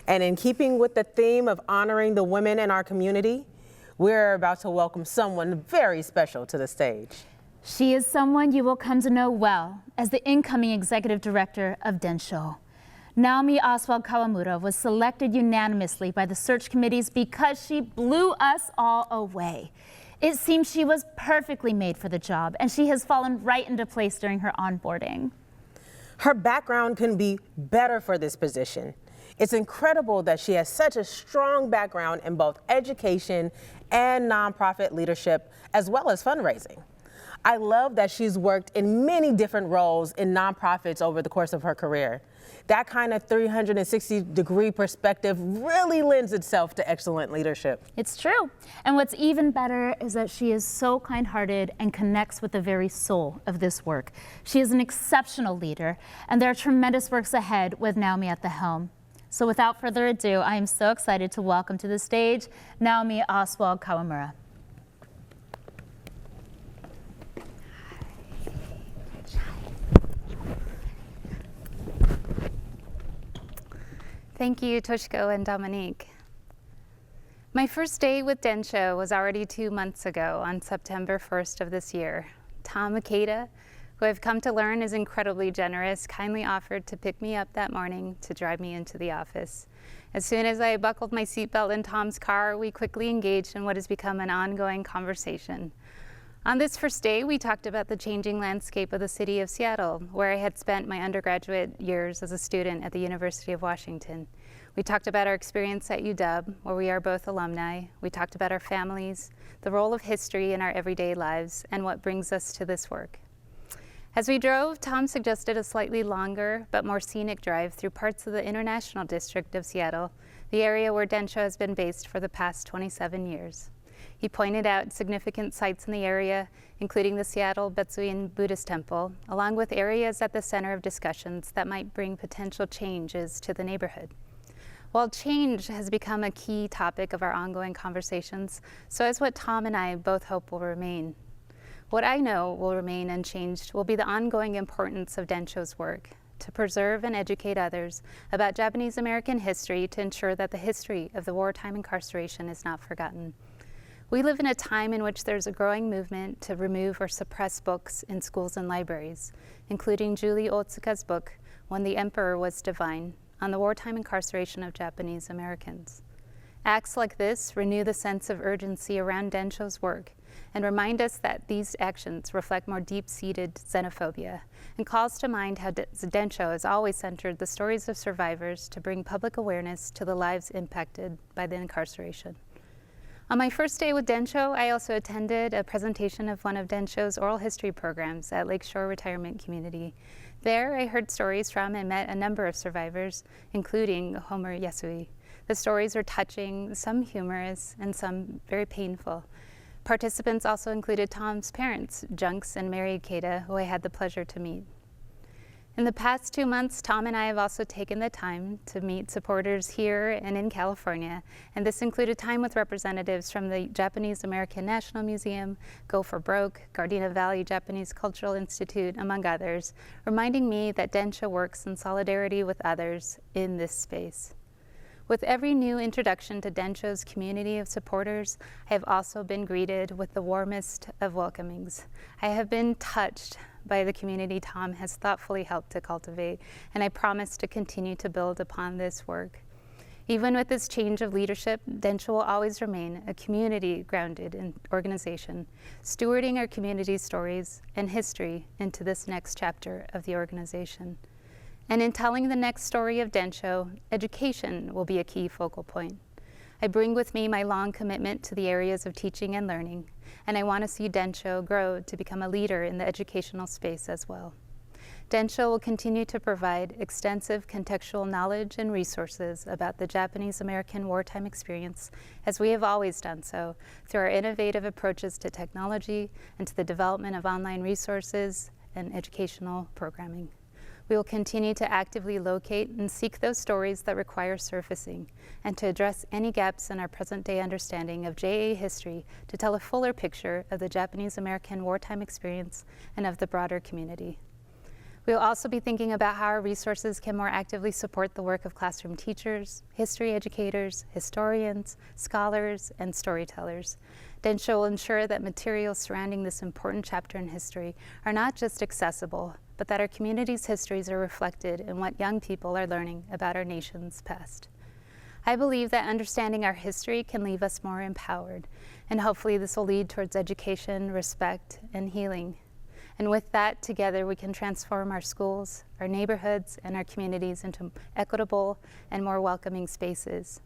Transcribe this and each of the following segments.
And in keeping with the theme of honoring the women in our community, we're about to welcome someone very special to the stage. She is someone you will come to know well as the incoming Executive Director of Densho. Naomi Ostwald Kawamura was selected unanimously by the search committees because she blew us all away. It seems she was perfectly made for the job, and she has fallen right into place during her onboarding. Her background couldn't be better for this position. It's incredible that she has such a strong background in both education and nonprofit leadership, as well as fundraising. I love that she's worked in many different roles in nonprofits over the course of her career. That kind of 360-degree perspective really lends itself to excellent leadership. It's true. And what's even better is that she is so kind-hearted and connects with the very soul of this work. She is an exceptional leader, and there are tremendous works ahead with Naomi at the helm. So without further ado, I am so excited to welcome to the stage Naomi Ostwald Kawamura. Thank you, Toshiko and Dominique. My first day with Densho was already 2 months ago on September 1st of this year. Tom Ikeda, who I've come to learn is incredibly generous, kindly offered to pick me up that morning to drive me into the office. As soon as I buckled my seatbelt in Tom's car, we quickly engaged in what has become an ongoing conversation. On this first day, we talked about the changing landscape of the city of Seattle, where I had spent my undergraduate years as a student at the University of Washington. We talked about our experience at UW, where we are both alumni. We talked about our families, the role of history in our everyday lives, and what brings us to this work. As we drove, Tom suggested a slightly longer but more scenic drive through parts of the International District of Seattle, the area where Densho has been based for the past 27 years. He pointed out significant sites in the area, including the Seattle Betsuin Buddhist Temple, along with areas at the center of discussions that might bring potential changes to the neighborhood. While change has become a key topic of our ongoing conversations, so is what Tom and I both hope will remain. What I know will remain unchanged will be the ongoing importance of Densho's work to preserve and educate others about Japanese American history to ensure that the history of the wartime incarceration is not forgotten. We live in a time in which there's a growing movement to remove or suppress books in schools and libraries, including Julie Otsuka's book, When the Emperor Was Divine, on the wartime incarceration of Japanese Americans. Acts like this renew the sense of urgency around Densho's work and remind us that these actions reflect more deep-seated xenophobia and calls to mind how Densho has always centered the stories of survivors to bring public awareness to the lives impacted by the incarceration. On my first day with Densho, I also attended a presentation of one of Densho's oral history programs at Lakeshore Retirement Community. There, I heard stories from and met a number of survivors, including Homer Yasui. The stories were touching, some humorous, and some very painful. Participants also included Tom's parents, Junks and Mary Ikeda, who I had the pleasure to meet. In the past 2 months, Tom and I have also taken the time to meet supporters here and in California, and this included time with representatives from the Japanese American National Museum, Go for Broke, Gardena Valley Japanese Cultural Institute, among others, reminding me that Densho works in solidarity with others in this space. With every new introduction to Densho's community of supporters, I have also been greeted with the warmest of welcomings. I have been touched by the community Tom has thoughtfully helped to cultivate, and I promise to continue to build upon this work. Even with this change of leadership, Densho will always remain a community-grounded organization, stewarding our community's stories and history into this next chapter of the organization. And in telling the next story of Densho, education will be a key focal point. I bring with me my long commitment to the areas of teaching and learning, and I want to see Densho grow to become a leader in the educational space as well. Densho will continue to provide extensive contextual knowledge and resources about the Japanese American wartime experience, as we have always done so, through our innovative approaches to technology and to the development of online resources and educational programming. We will continue to actively locate and seek those stories that require surfacing and to address any gaps in our present-day understanding of JA history to tell a fuller picture of the Japanese American wartime experience and of the broader community. We'll also be thinking about how our resources can more actively support the work of classroom teachers, history educators, historians, scholars, and storytellers. Densho will ensure that materials surrounding this important chapter in history are not just accessible, but that our community's histories are reflected in what young people are learning about our nation's past. I believe that understanding our history can leave us more empowered, and hopefully this will lead towards education, respect, and healing. And with that, together we can transform our schools, our neighborhoods, and our communities into equitable and more welcoming spaces.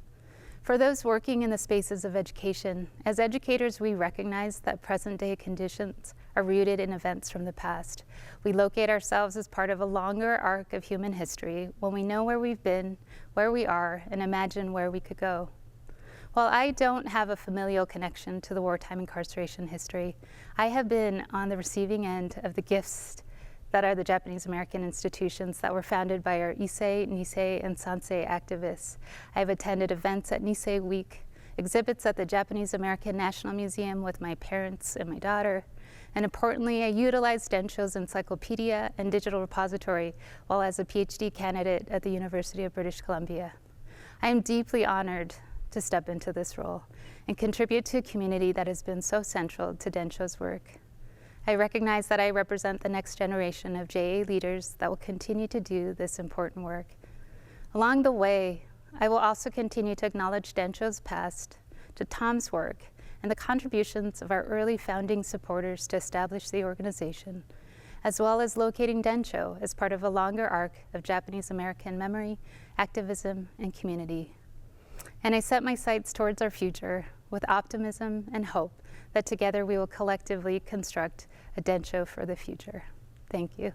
For those working in the spaces of education, as educators, we recognize that present-day conditions are rooted in events from the past. We locate ourselves as part of a longer arc of human history when we know where we've been, where we are, and imagine where we could go. While I don't have a familial connection to the wartime incarceration history, I have been on the receiving end of the gifts that are the Japanese American institutions that were founded by our Issei, Nisei, and Sansei activists. I've attended events at Nisei Week, exhibits at the Japanese American National Museum with my parents and my daughter, and importantly, I utilized Densho's encyclopedia and digital repository while as a PhD candidate at the University of British Columbia. I am deeply honored to step into this role and contribute to a community that has been so central to Densho's work. I recognize that I represent the next generation of JA leaders that will continue to do this important work. Along the way, I will also continue to acknowledge Densho's past, to Tom's work, and the contributions of our early founding supporters to establish the organization, as well as locating Densho as part of a longer arc of Japanese American memory, activism, and community. And I set my sights towards our future with optimism and hope that together we will collectively construct a Densho for the future. Thank you.